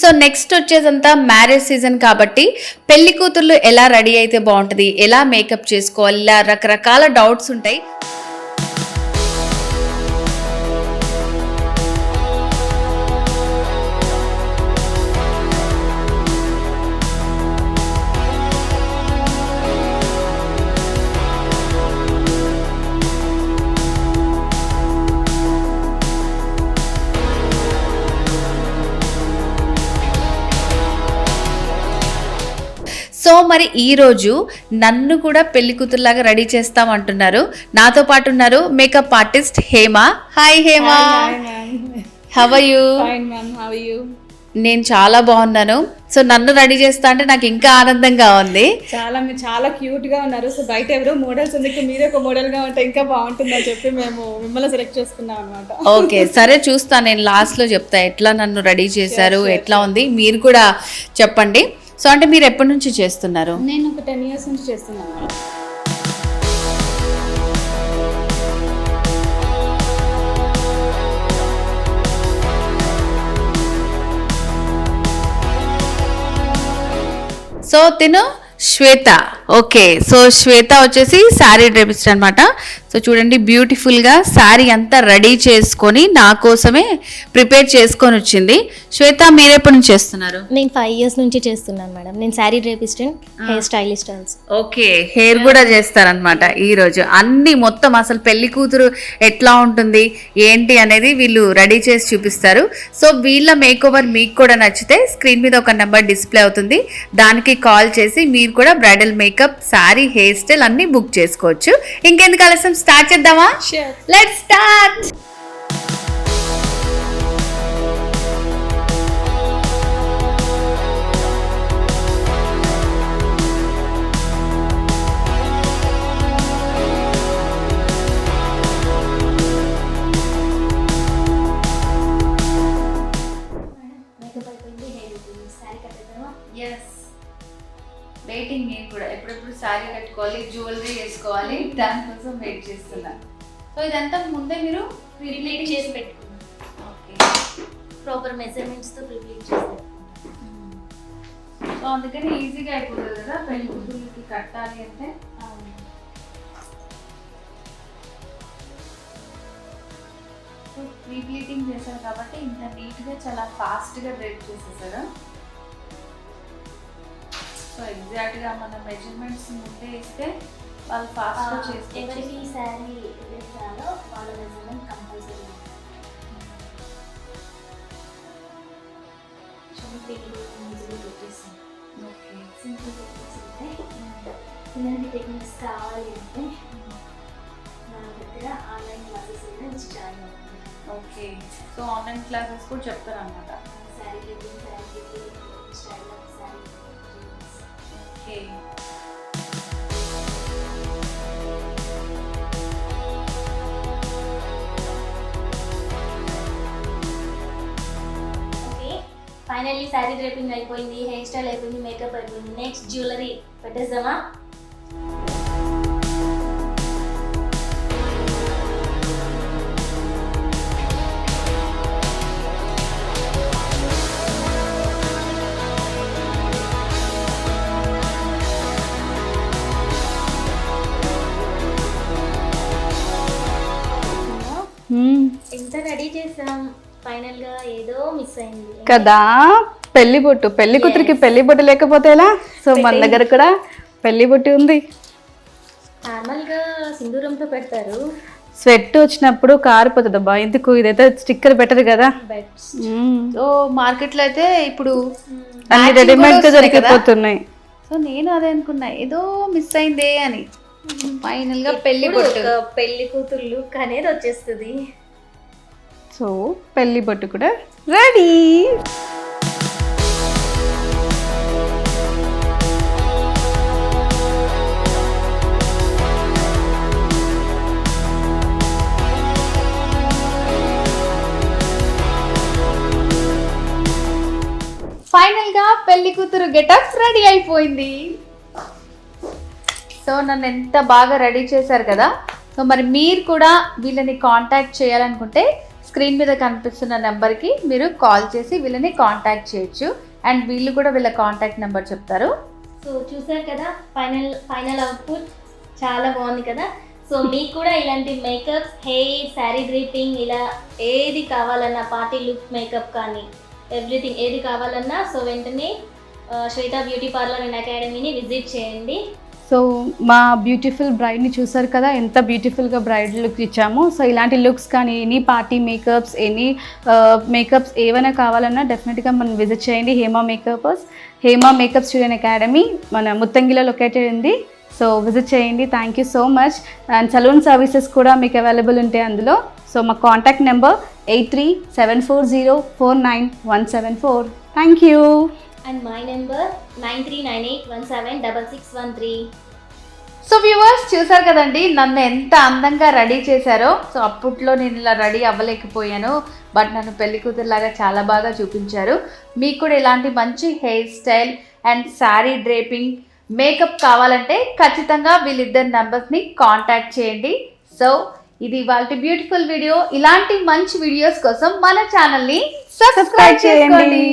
So next వచ్చేదంతా marriage season కాబట్టి పెళ్లి కూతుర్లు ఎలా రెడీ అయితే బాగుంటుంది, ఎలా మేకప్ చేసుకోవాలి, ఇలా రకరకాల డౌట్స్ ఉంటాయి. సో మరి ఈరోజు నన్ను కూడా పెళ్లి కూతురులాగా రెడీ చేస్తామంటున్నారు. నాతో పాటు ఉన్నారు makeup artist Hema. Hi Hema, how are you? నేను చాలా బాగున్నాను. సో నన్ను రెడీ చేస్తా అంటే నాకు ఇంకా ఆనందంగా ఉంది. మీరు చాలా క్యూట్ గా ఉన్నారు. సో బయట ఎవరో మోడల్స్ ఉంది, మీరే ఒక మోడల్ గా ఉంటే ఇంకా బాగుంటుందని చెప్పి మేము మిమ్మల్ని సెలెక్ట్ చేసుకున్నాం అనమాట. ఓకే సరే, చూస్తాను. నేను లాస్ట్ లో చెప్తా ఎట్లా నన్ను రెడీ చేశారు, ఎట్లా ఉంది మీరు కూడా చెప్పండి. సో అంటే మీరు ఎప్పటి నుంచి చేస్తున్నారు? నేను ఒక 10 years నుంచి చేస్తున్నాను. సో తిను శ్వేత. ఓకే, సో శ్వేత వచ్చేసి శారీ డ్రెపిస్ట్ అనమాట. సో చూడండి, బ్యూటిఫుల్గా శారీ అంతా రెడీ చేసుకొని నా కోసమే ప్రిపేర్ చేసుకొని వచ్చింది. శ్వేత, మీరు ఎప్పటి నుంచి చేస్తున్నారు? నేను 5 years నుంచి చేస్తున్నాను మేడం. నేను sari drapist and hair stylist also. Okay, hair కూడా చేస్తారనమాట. ఈరోజు అన్ని మొత్తం అసలు పెళ్లి కూతురు ఎట్లా ఉంటుంది ఏంటి అనేది వీళ్ళు రెడీ చేసి చూపిస్తారు. సో వీళ్ళ మేక్ ఓవర్ మీకు కూడా నచ్చితే స్క్రీన్ మీద ఒక నెంబర్ డిస్ప్లే అవుతుంది, దానికి కాల్ చేసి మీరు కూడా bridal makeup, sari, hair style అన్ని బుక్ చేసుకోవచ్చు. ఇంకెందుకు ఆలస్యం, స్టార్ట్ చేద్దామా? Let's start. వెయిటింగ్. నేను కూడా ఎప్పుడెప్పుడు శారీ కట్టుకోవాలి, జ్యువెలరీ వేసుకోవాలి, దానికోసం వెయిట్ చేస్తున్నా. సో ఇదంతా ముందే మీరు ప్రిప్లీట్ చేసి పెట్టుకున్నాను. ఓకే, ప్రాపర్ మెజర్మెంట్స్తో ప్రిప్లీట్ చేసి పెట్టుకున్నాను. సో అందుకని ఈజీగా అయిపోతుంది కదా పెళ్లి కూతురికి కట్టాలి అంటే. సో ప్రీప్లీటింగ్ చేశారు కాబట్టి ఇంత నీట్గా చాలా ఫాస్ట్గా డ్రైప్ చేసేసారు. సో ఎగ్జాక్ట్గా మన మెజర్మెంట్స్ ముందే ఇస్తే వాళ్ళు ఫాస్ట్గా చేస్తారు. ఎవరికి శారీ వేసారో వాళ్ళ measurement compulsory. Okay, simple techniques ఉంటాయి. ఇలాంటి టెక్నిక్స్ కావాలి అంటే నా దగ్గర ఆన్లైన్ క్లాసెస్ నుంచి జాయిన్ అవుతుంది. ఓకే, సో ఆన్లైన్ క్లాసెస్ కూడా చెప్తారన్నమాట. Sari clipping, sari clipping, style of sari. Okay, finally sari draping అయిపోయింది, హెయిర్ స్టైల్ అయిపోయింది, మేకప్ అయిపోయింది. నెక్స్ట్ జ్యువెలరీ పెట్టేద్దామా? ఎంత రెడీ చేసాం, ఫైనల్ గా ఏదో మిస్ అయింది కదా. పెళ్లి బొట్టు, పెళ్లి కూతురికి పెళ్లి బొట్టు లేకపోతే ఎలా? సో మన దగ్గర కూడా పెళ్లి బొట్టు ఉంది. నార్మల్ గా సింధూరంతో పెడతారు, స్వెట్ వచ్చినప్పుడు కారిపోతుంది అబ్బా. ఎందుకు, ఇదైతే స్టిక్కర్ బెటర్ కదా. సో మార్కెట్లో అయితే ఇప్పుడు అన్ని రెడీమేడ్ గా దొరికిపోతున్నాయి. సో నేను అదే అనుకున్నా, ఏదో మిస్ అయిందే అని. ఫైనల్ గా పెళ్లి బొట్టు, పెళ్లి కూతురు లుక్ అనేది వచ్చేస్తుంది. సో పెళ్లి బొట్టు కూడా రెడీ. ఫైనల్ గా పెళ్లి కూతురు గెటప్ రెడీ అయిపోయింది. సో నన్ను ఎంత బాగా రెడీ చేశారు కదా. సో మరి మీరు కూడా వీళ్ళని కాంటాక్ట్ చేయాలనుకుంటే స్క్రీన్ మీద కనిపిస్తున్న నెంబర్కి మీరు కాల్ చేసి వీళ్ళని కాంటాక్ట్ చేయొచ్చు. అండ్ వీళ్ళు కూడా వీళ్ళ కాంటాక్ట్ నెంబర్ చెప్తారు. సో చూసారు కదా ఫైనల్ అవుట్పుట్ చాలా బాగుంది కదా. సో మీకు కూడా ఇలాంటి మేకప్స్, హెయిర్, శారీ డ్రీపింగ్ ఇలా ఏది కావాలన్నా, పార్టీ లుక్ మేకప్ కానీ ఎవ్రీథింగ్ ఏది కావాలన్నా సో వెంటనే శ్వేత బ్యూటీ పార్లర్ అండ్ అకాడమీని విజిట్ చేయండి. సో మా బ్యూటిఫుల్ బ్రైడ్ని చూసారు కదా, ఎంత బ్యూటిఫుల్గా బ్రైడ్ లుక్ ఇచ్చాము. సో ఇలాంటి లుక్స్ కానీ any party makeups, any makeups ఏమైనా కావాలన్నా డెఫినెట్గా మనం విజిట్ చేయండి. Hema makeup studio and academy మన ముత్తంగిలో లొకేటెడ్ ఉంది. సో విజిట్ చేయండి. Thank you so much. And salon services కూడా మీకు అవైలబుల్ ఉంటాయి అందులో. సో మా contact number 8374049174. Thank you. And my number 9398176613. So viewers చూసారు కదండి నన్ను ఎంత అందంగా రెడీ చేశారో. సో అప్పట్లో నేను ఇలా రెడీ అవ్వలేకపోయాను, బట్ నన్ను పెళ్లి కూతురులాగా చాలా బాగా చూపించారు. మీకు కూడా ఇలాంటి మంచి hair style and sari draping makeup కావాలంటే ఖచ్చితంగా వీళ్ళిద్దరు నెంబర్స్ని కాంటాక్ట్ చేయండి. సో ఇది వాళ్ళ బ్యూటిఫుల్ వీడియో. ఇలాంటి మంచి వీడియోస్ కోసం మన ఛానల్ని సబ్స్క్రైబ్ చేసుకోండి.